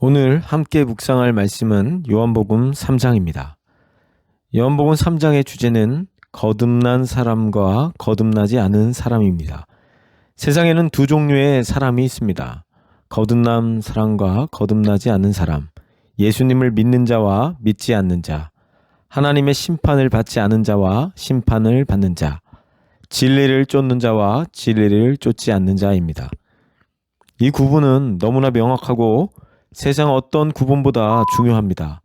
오늘 함께 묵상할 말씀은 요한복음 3장입니다. 요한복음 3장의 주제는 거듭난 사람과 거듭나지 않은 사람입니다. 세상에는 두 종류의 사람이 있습니다. 거듭난 사람과 거듭나지 않은 사람, 예수님을 믿는 자와 믿지 않는 자, 하나님의 심판을 받지 않은 자와 심판을 받는 자, 진리를 쫓는 자와 진리를 쫓지 않는 자입니다. 이 구분은 너무나 명확하고 세상 어떤 구분보다 중요합니다.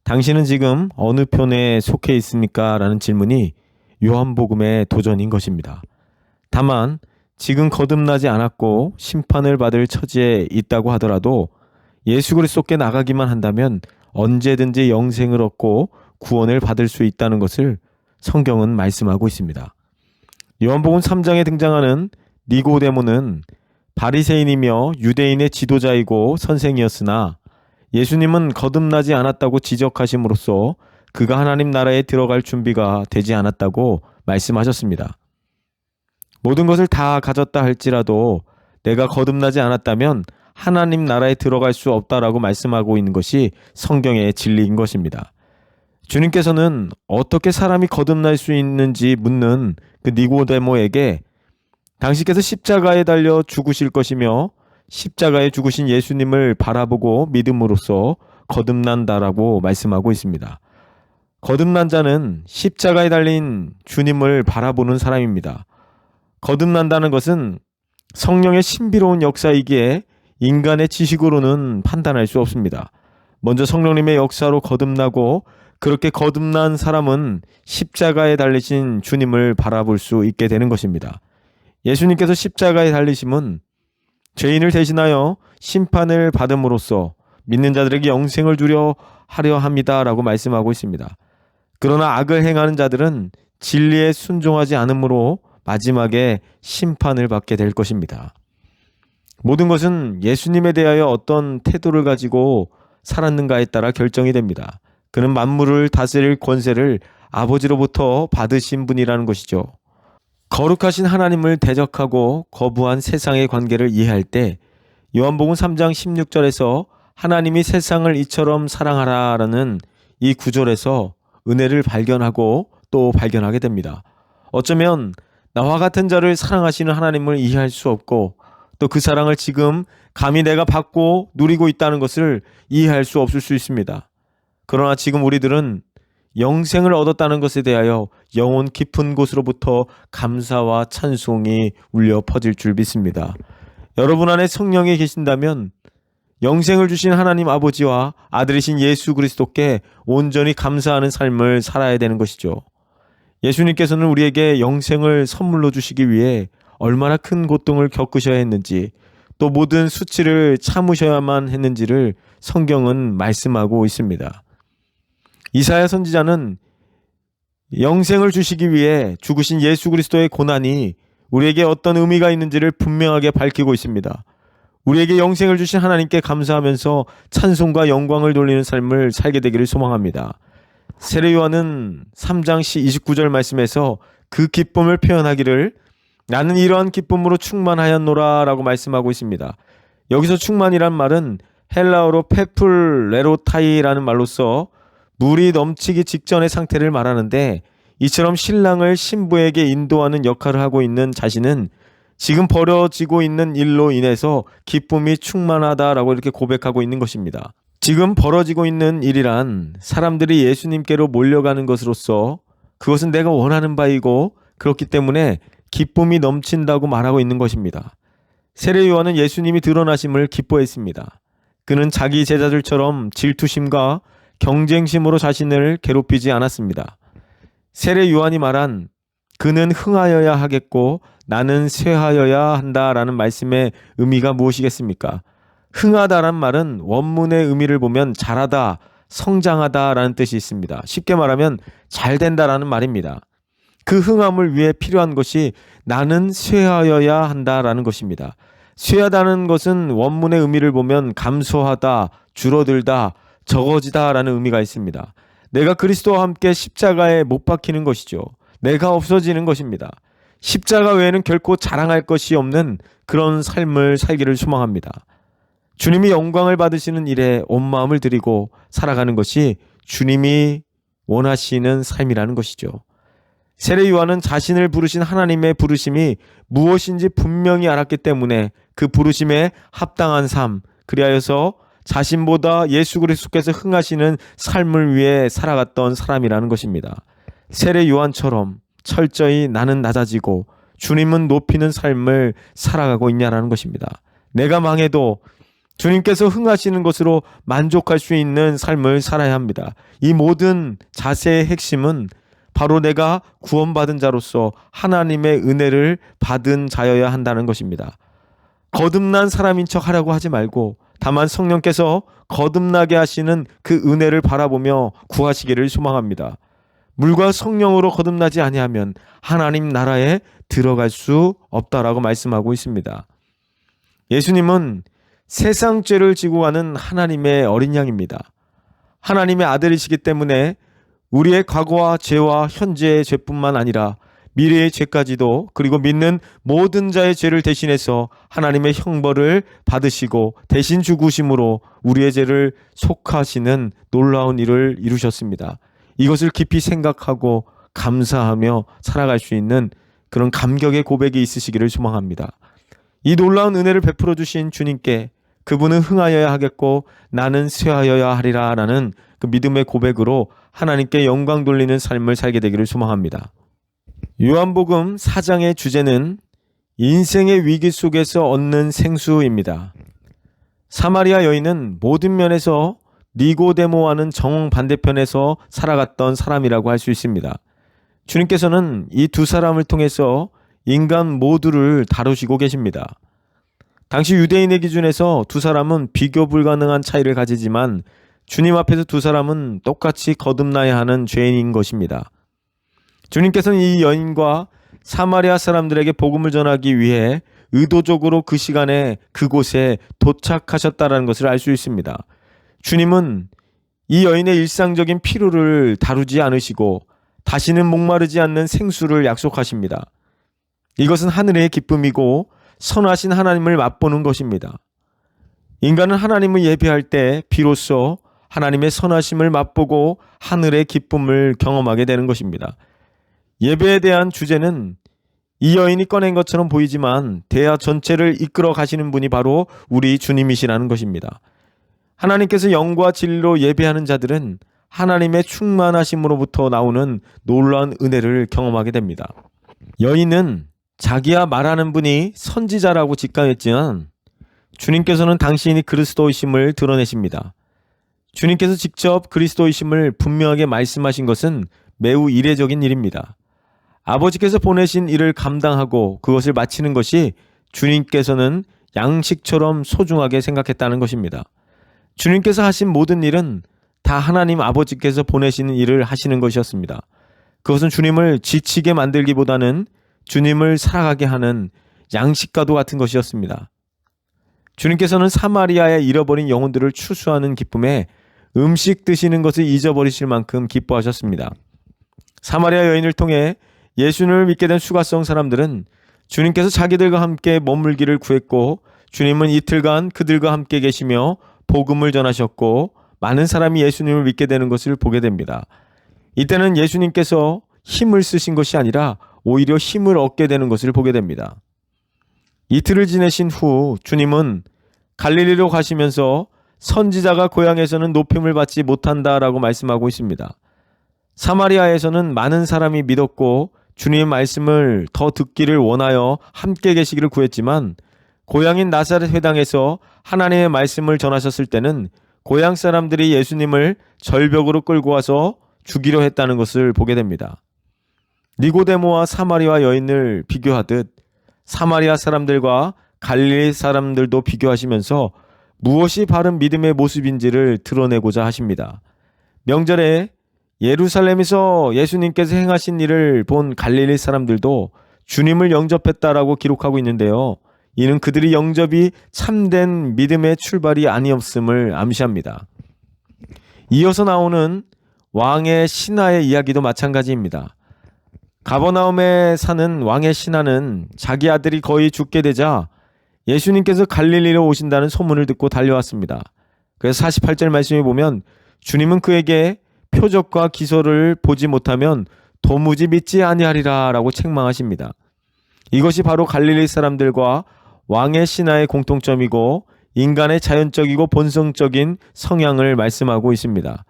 당신은 지금 어느 편에 속해 있습니까? 라는 질문이 요한복음의 도전인 것입니다. 다만 지금 거듭나지 않았고 심판을 받을 처지에 있다고 하더라도 예수 그리스도께 나가기만 한다면 언제든지 영생을 얻고 구원을 받을 수 있다는 것을 성경은 말씀하고 있습니다. 요한복음 3장에 등장하는 니고데모는 바리새인이며 유대인의 지도자이고 선생이었으나 예수님은 거듭나지 않았다고 지적하심으로써 그가 하나님 나라에 들어갈 준비가 되지 않았다고 말씀하셨습니다. 모든 것을 다 가졌다 할지라도 내가 거듭나지 않았다면 하나님 나라에 들어갈 수 없다라고 말씀하고 있는 것이 성경의 진리인 것입니다. 주님께서는 어떻게 사람이 거듭날 수 있는지 묻는 그 니고데모에게 당신께서 십자가에 달려 죽으실 것이며 십자가에 죽으신 예수님을 바라보고 믿음으로써 거듭난다라고 말씀하고 있습니다. 거듭난 자는 십자가에 달린 주님을 바라보는 사람입니다. 거듭난다는 것은 성령의 신비로운 역사이기에 인간의 지식으로는 판단할 수 없습니다. 먼저 성령님의 역사로 거듭나고 그렇게 거듭난 사람은 십자가에 달리신 주님을 바라볼 수 있게 되는 것입니다. 예수님께서 십자가에 달리심은 죄인을 대신하여 심판을 받음으로써 믿는 자들에게 영생을 주려 하려 합니다라고 말씀하고 있습니다. 그러나 악을 행하는 자들은 진리에 순종하지 않으므로 마지막에 심판을 받게 될 것입니다. 모든 것은 예수님에 대하여 어떤 태도를 가지고 살았는가에 따라 결정이 됩니다. 그는 만물을 다스릴 권세를 아버지로부터 받으신 분이라는 것이죠. 거룩하신 하나님을 대적하고 거부한 세상의 관계를 이해할 때 요한복음 3장 16절에서 하나님이 세상을 이처럼 사랑하라라는 이 구절에서 은혜를 발견하고 또 발견하게 됩니다. 어쩌면 나와 같은 자를 사랑하시는 하나님을 이해할 수 없고 또 그 사랑을 지금 감히 내가 받고 누리고 있다는 것을 이해할 수 없을 수 있습니다. 그러나 지금 우리들은 영생을 얻었다는 것에 대하여 영혼 깊은 곳으로부터 감사와 찬송이 울려 퍼질 줄 믿습니다. 여러분 안에 성령이 계신다면 영생을 주신 하나님 아버지와 아들이신 예수 그리스도께 온전히 감사하는 삶을 살아야 되는 것이죠. 예수님께서는 우리에게 영생을 선물로 주시기 위해 얼마나 큰 고통을 겪으셔야 했는지 또 모든 수치를 참으셔야만 했는지를 성경은 말씀하고 있습니다. 이사야 선지자는 영생을 주시기 위해 죽으신 예수 그리스도의 고난이 우리에게 어떤 의미가 있는지를 분명하게 밝히고 있습니다. 우리에게 영생을 주신 하나님께 감사하면서 찬송과 영광을 돌리는 삶을 살게 되기를 소망합니다. 세례 요한은 3장 29절 말씀에서 그 기쁨을 표현하기를 나는 이러한 기쁨으로 충만하였노라 라고 말씀하고 있습니다. 여기서 충만이란 말은 헬라어로 페풀레로타이라는 말로써 물이 넘치기 직전의 상태를 말하는데 이처럼 신랑을 신부에게 인도하는 역할을 하고 있는 자신은 지금 벌어지고 있는 일로 인해서 기쁨이 충만하다라고 이렇게 고백하고 있는 것입니다. 지금 벌어지고 있는 일이란 사람들이 예수님께로 몰려가는 것으로서 그것은 내가 원하는 바이고 그렇기 때문에 기쁨이 넘친다고 말하고 있는 것입니다. 세례 요한은 예수님이 드러나심을 기뻐했습니다. 그는 자기 제자들처럼 질투심과 경쟁심으로 자신을 괴롭히지 않았습니다. 세례 요한이 말한 그는 흥하여야 하겠고 나는 쇠하여야 한다라는 말씀의 의미가 무엇이겠습니까? 흥하다란 말은 원문의 의미를 보면 잘하다, 성장하다라는 뜻이 있습니다. 쉽게 말하면 잘 된다라는 말입니다. 그 흥함을 위해 필요한 것이 나는 쇠하여야 한다라는 것입니다. 쇠하다는 것은 원문의 의미를 보면 감소하다, 줄어들다, 적어지다라는 의미가 있습니다. 내가 그리스도와 함께 십자가에 못 박히는 것이죠. 내가 없어지는 것입니다. 십자가 외에는 결코 자랑할 것이 없는 그런 삶을 살기를 소망합니다. 주님이 영광을 받으시는 일에 온 마음을 들이고 살아가는 것이 주님이 원하시는 삶이라는 것이죠. 세례 요한은 자신을 부르신 하나님의 부르심이 무엇인지 분명히 알았기 때문에 그 부르심에 합당한 삶, 그리하여서 자신보다 예수 그리스도께서 흥하시는 삶을 위해 살아갔던 사람이라는 것입니다. 세례 요한처럼 철저히 나는 낮아지고 주님은 높이는 삶을 살아가고 있냐라는 것입니다. 내가 망해도 주님께서 흥하시는 것으로 만족할 수 있는 삶을 살아야 합니다. 이 모든 자세의 핵심은 바로 내가 구원받은 자로서 하나님의 은혜를 받은 자여야 한다는 것입니다. 거듭난 사람인 척 하려고 하지 말고 다만 성령께서 거듭나게 하시는 그 은혜를 바라보며 구하시기를 소망합니다. 물과 성령으로 거듭나지 아니하면 하나님 나라에 들어갈 수 없다라고 말씀하고 있습니다. 예수님은 세상 죄를 지고 가는 하나님의 어린 양입니다. 하나님의 아들이시기 때문에 우리의 과거와 죄와 현재의 죄뿐만 아니라 미래의 죄까지도, 그리고 믿는 모든 자의 죄를 대신해서 하나님의 형벌을 받으시고 대신 죽으심으로 우리의 죄를 속하시는 놀라운 일을 이루셨습니다. 이것을 깊이 생각하고 감사하며 살아갈 수 있는 그런 감격의 고백이 있으시기를 소망합니다. 이 놀라운 은혜를 베풀어 주신 주님께 그분은 흥하여야 하겠고 나는 쇠하여야 하리라 라는 그 믿음의 고백으로 하나님께 영광 돌리는 삶을 살게 되기를 소망합니다. 요한복음 4장의 주제는 인생의 위기 속에서 얻는 생수입니다. 사마리아 여인은 모든 면에서 니고데모와는 정반대편에서 살아갔던 사람이라고 할 수 있습니다. 주님께서는 이 두 사람을 통해서 인간 모두를 다루시고 계십니다. 당시 유대인의 기준에서 두 사람은 비교 불가능한 차이를 가지지만 주님 앞에서 두 사람은 똑같이 거듭나야 하는 죄인인 것입니다. 주님께서는 이 여인과 사마리아 사람들에게 복음을 전하기 위해 의도적으로 그 시간에 그곳에 도착하셨다는 것을 알 수 있습니다. 주님은 이 여인의 일상적인 필요를 다루지 않으시고 다시는 목마르지 않는 생수를 약속하십니다. 이것은 하늘의 기쁨이고 선하신 하나님을 맛보는 것입니다. 인간은 하나님을 예배할 때 비로소 하나님의 선하심을 맛보고 하늘의 기쁨을 경험하게 되는 것입니다. 예배에 대한 주제는 이 여인이 꺼낸 것처럼 보이지만 대화 전체를 이끌어 가시는 분이 바로 우리 주님이시라는 것입니다. 하나님께서 영과 진리로 예배하는 자들은 하나님의 충만하심으로부터 나오는 놀라운 은혜를 경험하게 됩니다. 여인은 자기야 말하는 분이 선지자라고 직감했지만 주님께서는 당신이 그리스도이심을 드러내십니다. 주님께서 직접 그리스도이심을 분명하게 말씀하신 것은 매우 이례적인 일입니다. 아버지께서 보내신 일을 감당하고 그것을 마치는 것이 주님께서는 양식처럼 소중하게 생각했다는 것입니다. 주님께서 하신 모든 일은 다 하나님 아버지께서 보내시는 일을 하시는 것이었습니다. 그것은 주님을 지치게 만들기보다는 주님을 살아가게 하는 양식과도 같은 것이었습니다. 주님께서는 사마리아에 잃어버린 영혼들을 추수하는 기쁨에 음식 드시는 것을 잊어버리실 만큼 기뻐하셨습니다. 사마리아 여인을 통해 예수님을 믿게 된 수가성 사람들은 주님께서 자기들과 함께 머물기를 구했고 주님은 이틀간 그들과 함께 계시며 복음을 전하셨고 많은 사람이 예수님을 믿게 되는 것을 보게 됩니다. 이때는 예수님께서 힘을 쓰신 것이 아니라 오히려 힘을 얻게 되는 것을 보게 됩니다. 이틀을 지내신 후 주님은 갈릴리로 가시면서 선지자가 고향에서는 높임을 받지 못한다라고 말씀하고 있습니다. 사마리아에서는 많은 사람이 믿었고 주님의 말씀을 더 듣기를 원하여 함께 계시기를 구했지만 고향인 나사렛 회당에서 하나님의 말씀을 전하셨을 때는 고향 사람들이 예수님을 절벽으로 끌고 와서 죽이려 했다는 것을 보게 됩니다. 니고데모와 사마리아 여인을 비교하듯 사마리아 사람들과 갈릴리 사람들도 비교하시면서 무엇이 바른 믿음의 모습인지를 드러내고자 하십니다. 명절에 예루살렘에서 예수님께서 행하신 일을 본 갈릴리 사람들도 주님을 영접했다라고 기록하고 있는데요. 이는 그들의 영접이 참된 믿음의 출발이 아니었음을 암시합니다. 이어서 나오는 왕의 신하의 이야기도 마찬가지입니다. 가버나움에 사는 왕의 신하는 자기 아들이 거의 죽게 되자 예수님께서 갈릴리로 오신다는 소문을 듣고 달려왔습니다. 그래서 48절 말씀에 보면 주님은 그에게 표적과 기사를 보지 못하면 도무지 믿지 아니하리라 라고 책망하십니다. 이것이 바로 갈릴리 사람들과 왕의 신화의 공통점이고 인간의 자연적이고 본성적인 성향을 말씀하고 있습니다.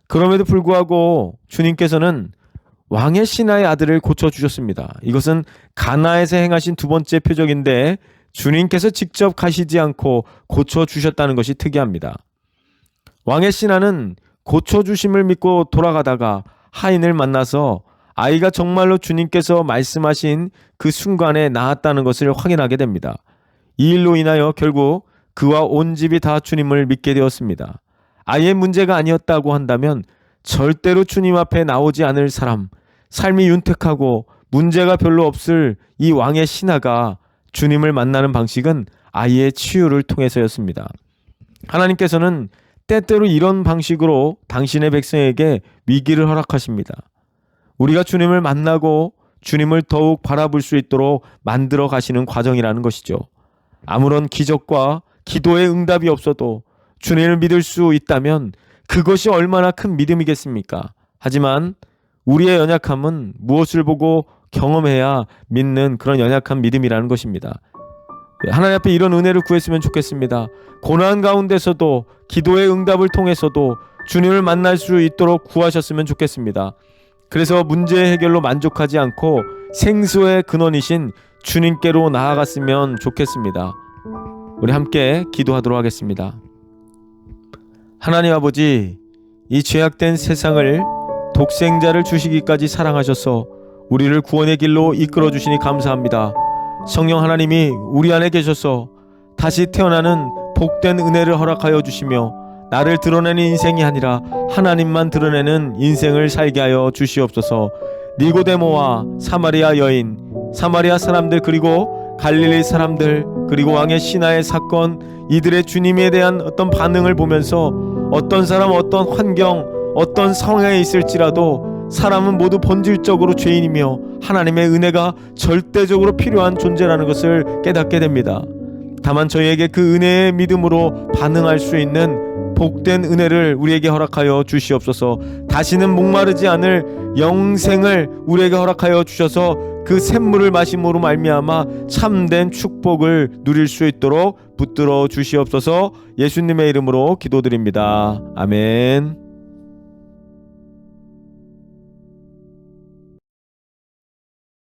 그럼에도 불구하고 주님께서는 왕의 신하의 아들을 고쳐주셨습니다. 이것은 가나에서 행하신 두 번째 표적인데 주님께서 직접 가시지 않고 고쳐주셨다는 것이 특이합니다. 왕의 신하는 고쳐주심을 믿고 돌아가다가 하인을 만나서 아이가 정말로 주님께서 말씀하신 그 순간에 나았다는 것을 확인하게 됩니다. 이 일로 인하여 결국 그와 온 집이 다 주님을 믿게 되었습니다. 아이의 문제가 아니었다고 한다면 절대로 주님 앞에 나오지 않을 사람, 삶이 윤택하고 문제가 별로 없을 이 왕의 신하가 주님을 만나는 방식은 아이의 치유를 통해서였습니다. 하나님께서는 때때로 이런 방식으로 당신의 백성에게 위기를 허락하십니다. 우리가 주님을 만나고 주님을 더욱 바라볼 수 있도록 만들어 가시는 과정이라는 것이죠. 아무런 기적과 기도의 응답이 없어도 주님을 믿을 수 있다면 그것이 얼마나 큰 믿음이겠습니까? 하지만 우리의 연약함은 무엇을 보고 경험해야 믿는 그런 연약한 믿음이라는 것입니다. 하나님 앞에 이런 은혜를 구했으면 좋겠습니다. 고난 가운데서도 기도의 응답을 통해서도 주님을 만날 수 있도록 구하셨으면 좋겠습니다. 그래서 문제 해결로 만족하지 않고 생수의 근원이신 주님께로 나아갔으면 좋겠습니다. 우리 함께 기도하도록 하겠습니다. 하나님 아버지, 이 죄악된 세상을 독생자를 주시기까지 사랑하셔서 우리를 구원의 길로 이끌어 주시니 감사합니다. 성령 하나님이 우리 안에 계셔서 다시 태어나는 복된 은혜를 허락하여 주시며 나를 드러내는 인생이 아니라 하나님만 드러내는 인생을 살게 하여 주시옵소서. 니고데모와 사마리아 여인, 사마리아 사람들, 그리고 갈릴리 사람들, 그리고 왕의 신하의 사건, 이들의 주님에 대한 어떤 반응을 보면서 어떤 사람, 어떤 환경, 어떤 상황에 있을지라도 사람은 모두 본질적으로 죄인이며 하나님의 은혜가 절대적으로 필요한 존재라는 것을 깨닫게 됩니다. 다만 저희에게 그 은혜의 믿음으로 반응할 수 있는 복된 은혜를 우리에게 허락하여 주시옵소서. 다시는 목마르지 않을 영생을 우리에게 허락하여 주셔서 그 샘물을 마심으로 말미암아 참된 축복을 누릴 수 있도록 붙들어 주시옵소서. 예수님의 이름으로 기도드립니다. 아멘.